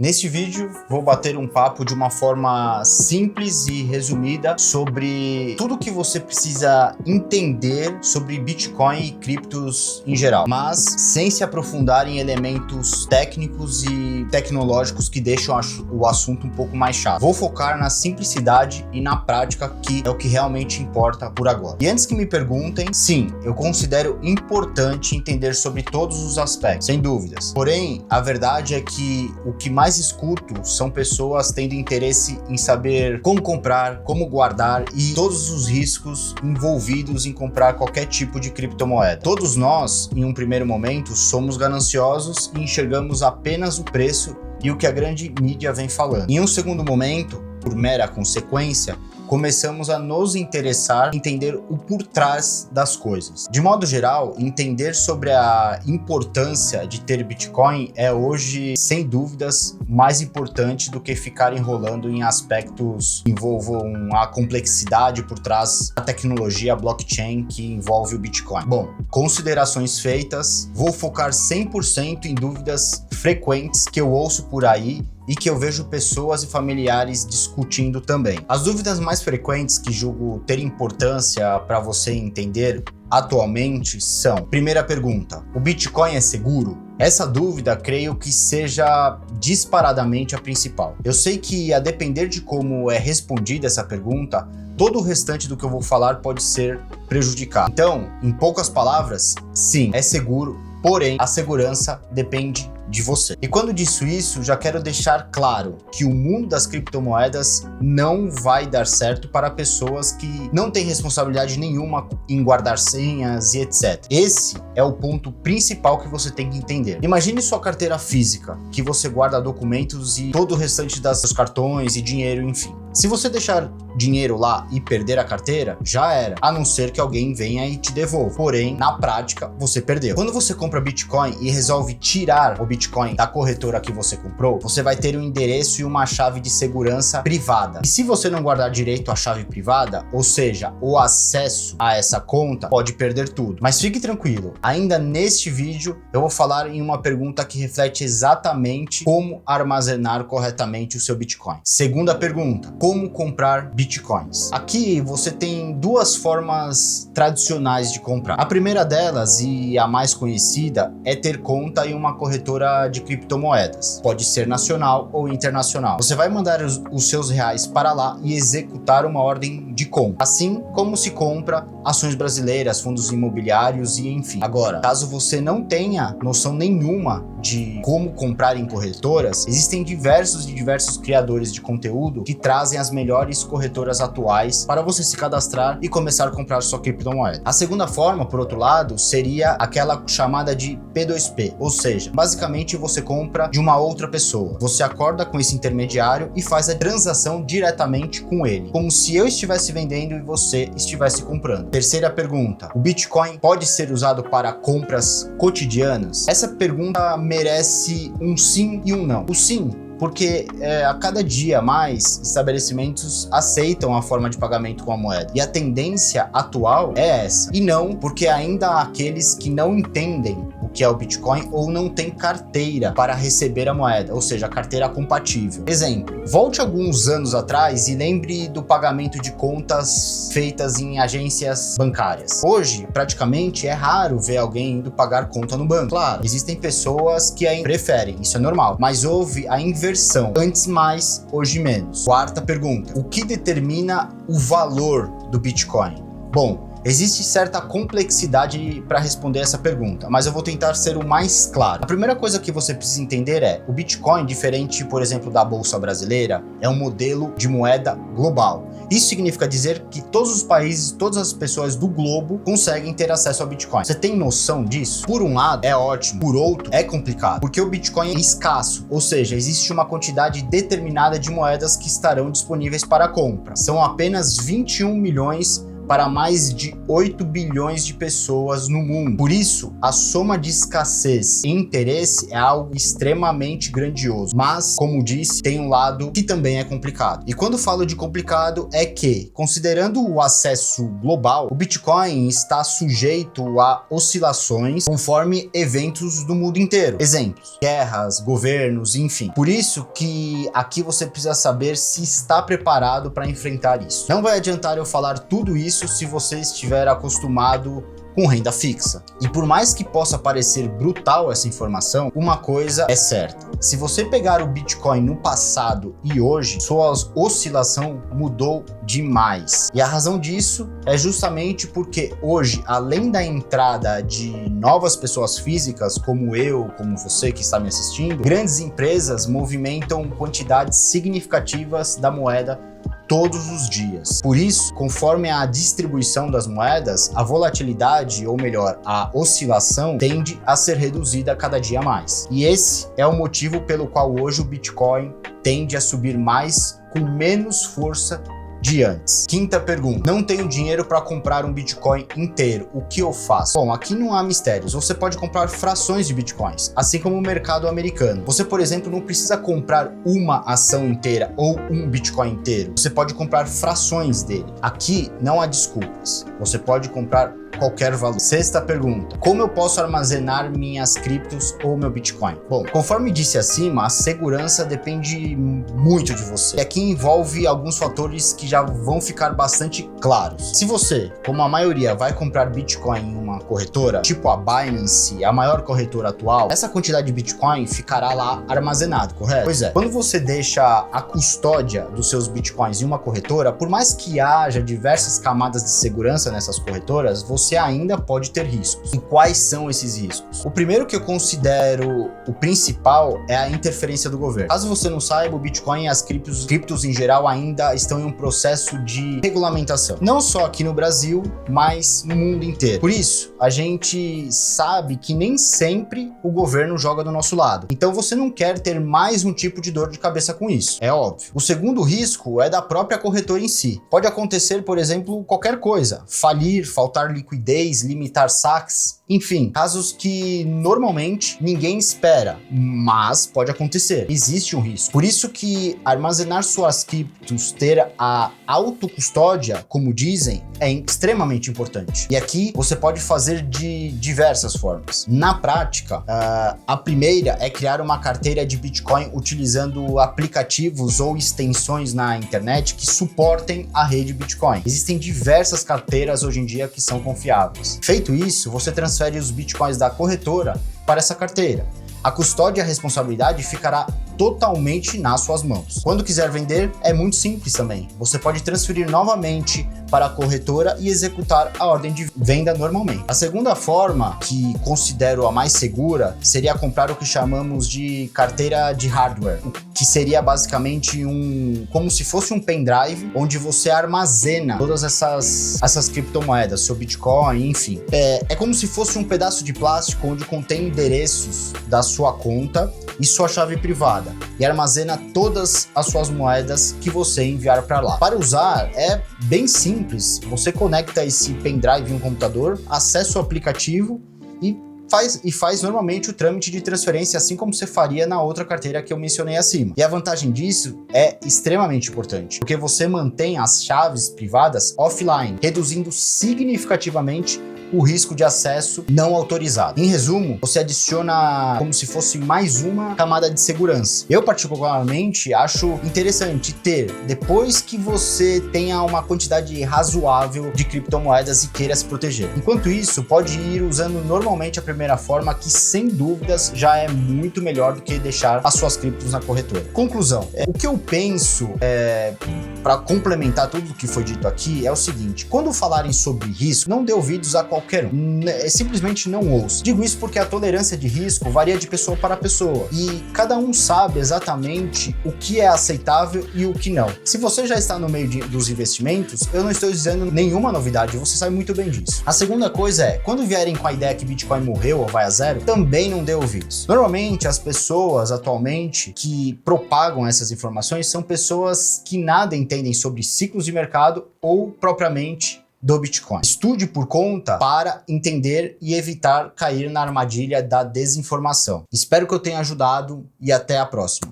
Neste vídeo, vou bater um papo de uma forma simples e resumida sobre tudo que você precisa entender sobre Bitcoin e criptos em geral, mas sem se aprofundar em elementos técnicos e tecnológicos que deixam o assunto um pouco mais chato. Vou focar na simplicidade e na prática, que é o que realmente importa por agora. E antes que me perguntem, sim, eu considero importante entender sobre todos os aspectos, sem dúvidas. Porém, a verdade é que o que mais escuto são pessoas tendo interesse em saber como comprar, como guardar e todos os riscos envolvidos em comprar qualquer tipo de criptomoeda. Todos nós, em um primeiro momento, somos gananciosos e enxergamos apenas o preço e o que a grande mídia vem falando. Em um segundo momento, por mera consequência, começamos a nos interessar em entender o por trás das coisas. De modo geral, entender sobre a importância de ter Bitcoin é hoje, sem dúvidas, mais importante do que ficar enrolando em aspectos que envolvam a complexidade por trás da tecnologia blockchain que envolve o Bitcoin. Bom, considerações feitas, vou focar 100% em dúvidas frequentes que eu ouço por aí e que eu vejo pessoas e familiares discutindo também. As dúvidas mais frequentes que julgo ter importância para você entender atualmente são: primeira pergunta, o Bitcoin é seguro? Essa dúvida creio que seja disparadamente a principal. Eu sei que, a depender de como é respondida essa pergunta, todo o restante do que eu vou falar pode ser prejudicado. Então, em poucas palavras, sim, é seguro, porém a segurança depende de você. E quando disso isso, já quero deixar claro que o mundo das criptomoedas não vai dar certo para pessoas que não têm responsabilidade nenhuma em guardar senhas e etc. Esse é o ponto principal que você tem que entender. Imagine sua carteira física, que você guarda documentos e todo o restante dos cartões e dinheiro, enfim. Se você deixar dinheiro lá e perder a carteira, já era, a não ser que alguém venha e te devolva. Porém, na prática, você perdeu. Quando você compra Bitcoin e resolve tirar o Bitcoin da corretora que você comprou, você vai ter um endereço e uma chave de segurança privada. E se você não guardar direito a chave privada, ou seja, o acesso a essa conta, pode perder tudo. Mas fique tranquilo, ainda neste vídeo eu vou falar em uma pergunta que reflete exatamente como armazenar corretamente o seu Bitcoin. Segunda pergunta: como comprar Bitcoins? Aqui você tem duas formas tradicionais de comprar. A primeira delas, e a mais conhecida, é ter conta em uma corretora de criptomoedas. Pode ser nacional ou internacional. Você vai mandar os seus reais para lá e executar uma ordem de compra, assim como se compra ações brasileiras, fundos imobiliários e enfim. Agora, caso você não tenha noção nenhuma de como comprar em corretoras, existem diversos criadores de conteúdo que trazem as melhores corretoras atuais para você se cadastrar e começar a comprar sua criptomoeda. A segunda forma, por outro lado, seria aquela chamada de P2P, ou seja, basicamente você compra de uma outra pessoa. Você acorda com esse intermediário e faz a transação diretamente com ele, como se eu estivesse vendendo e você estivesse comprando. Terceira pergunta: o Bitcoin pode ser usado para compras cotidianas? Essa pergunta merece um sim e um não. O sim, porque a cada dia mais estabelecimentos aceitam a forma de pagamento com a moeda. E a tendência atual é essa. E não, porque ainda há aqueles que não entendem o que é o Bitcoin ou não tem carteira para receber a moeda, ou seja, a carteira compatível. Exemplo: volte alguns anos atrás e lembre do pagamento de contas feitas em agências bancárias. Hoje, praticamente é raro ver alguém indo pagar conta no banco. Claro, existem pessoas que ainda preferem, isso é normal, mas houve a inversão. Antes mais, hoje menos. Quarta pergunta: o que determina o valor do Bitcoin? Bom, existe certa complexidade para responder essa pergunta, mas eu vou tentar ser o mais claro. A primeira coisa que você precisa entender é: o Bitcoin, diferente, por exemplo, da Bolsa Brasileira, é um modelo de moeda global. Isso significa dizer que todos os países, todas as pessoas do globo conseguem ter acesso ao Bitcoin. Você tem noção disso? Por um lado, é ótimo. Por outro, é complicado, porque o Bitcoin é escasso, ou seja, existe uma quantidade determinada de moedas que estarão disponíveis para compra. São apenas 21 milhões para mais de 8 bilhões de pessoas no mundo. Por isso, a soma de escassez e interesse é algo extremamente grandioso. Mas, como disse, tem um lado que também é complicado. E quando falo de complicado, é que, considerando o acesso global, o Bitcoin está sujeito a oscilações conforme eventos do mundo inteiro. Exemplos: guerras, governos, enfim. Por isso que aqui você precisa saber se está preparado para enfrentar isso. Não vai adiantar eu falar tudo isso se você estiver acostumado com renda fixa. E por mais que possa parecer brutal essa informação, uma coisa é certa: se você pegar o Bitcoin no passado e hoje, sua oscilação mudou demais. E a razão disso é justamente porque hoje, além da entrada de novas pessoas físicas, como eu, como você que está me assistindo, grandes empresas movimentam quantidades significativas da moeda todos os dias. Por isso, conforme a distribuição das moedas, a volatilidade, ou melhor, a oscilação, tende a ser reduzida cada dia mais. E esse é o motivo pelo qual hoje o Bitcoin tende a subir mais com menos força de antes. Quinta pergunta: não tenho dinheiro para comprar um Bitcoin inteiro, o que eu faço? Bom, aqui não há mistérios. Você pode comprar frações de Bitcoins, assim como o mercado americano. Você, por exemplo, não precisa comprar uma ação inteira ou um Bitcoin inteiro. Você pode comprar frações dele. Aqui não há desculpas. Você pode comprar qualquer valor. Sexta pergunta: como eu posso armazenar minhas criptos ou meu Bitcoin? Bom, conforme disse acima, a segurança depende muito de você. E aqui envolve alguns fatores que já vão ficar bastante claros. Se você, como a maioria, vai comprar Bitcoin em uma corretora, tipo a Binance, a maior corretora atual, essa quantidade de Bitcoin ficará lá armazenado, correto? Pois é. Quando você deixa a custódia dos seus Bitcoins em uma corretora, por mais que haja diversas camadas de segurança nessas corretoras, você ainda pode ter riscos. E quais são esses riscos? O primeiro que eu considero o principal é a interferência do governo. Caso você não saiba, o Bitcoin e as criptos em geral ainda estão em um processo de regulamentação. Não só aqui no Brasil, mas no mundo inteiro. Por isso, a gente sabe que nem sempre o governo joga do nosso lado. Então você não quer ter mais um tipo de dor de cabeça com isso, é óbvio. O segundo risco é da própria corretora em si. Pode acontecer, por exemplo, qualquer coisa: falir, faltar liquidez, limitar saques, enfim, casos que normalmente ninguém espera, mas pode acontecer. Existe um risco. Por isso que armazenar suas criptos, ter a autocustódia, como dizem, é extremamente importante. E aqui você pode fazer de diversas formas. Na prática, a primeira é criar uma carteira de Bitcoin utilizando aplicativos ou extensões na internet que suportem a rede Bitcoin. Existem diversas carteiras hoje em dia que são confiáveis. Feito isso, você transfere os Bitcoins da corretora para essa carteira. A custódia e a responsabilidade ficará totalmente nas suas mãos. Quando quiser vender, é muito simples também. Você pode transferir novamente para a corretora e executar a ordem de venda normalmente. A segunda forma, que considero a mais segura, seria comprar o que chamamos de carteira de hardware, que seria basicamente como se fosse um pendrive, onde você armazena todas essas criptomoedas, seu Bitcoin, enfim. É como se fosse um pedaço de plástico onde contém endereços da sua conta e sua chave privada, e armazena todas as suas moedas que você enviar para lá. Para usar é bem simples. Você conecta esse pendrive em um computador, acessa o aplicativo e faz normalmente o trâmite de transferência, assim como você faria na outra carteira que eu mencionei acima. E a vantagem disso é extremamente importante, porque você mantém as chaves privadas offline, reduzindo significativamente o risco de acesso não autorizado. Em resumo, você adiciona como se fosse mais uma camada de segurança. Eu particularmente acho interessante ter, depois que você tenha uma quantidade razoável de criptomoedas e queira se proteger. Enquanto isso, pode ir usando normalmente a primeira forma, que sem dúvidas já é muito melhor do que deixar as suas criptos na corretora. Conclusão, o que eu penso para complementar tudo o que foi dito aqui é o seguinte: quando falarem sobre risco, não dê ouvidos a qualquer um. Simplesmente não ouça. Digo isso porque a tolerância de risco varia de pessoa para pessoa e cada um sabe exatamente o que é aceitável e o que não. Se você já está no meio dos investimentos, eu não estou dizendo nenhuma novidade, você sabe muito bem disso. A segunda coisa é, quando vierem com a ideia que Bitcoin morreu ou vai a zero, também não dê ouvidos. Normalmente, as pessoas atualmente que propagam essas informações são pessoas que nada entendem sobre ciclos de mercado ou propriamente do Bitcoin. Estude por conta para entender e evitar cair na armadilha da desinformação. Espero que eu tenha ajudado e até a próxima.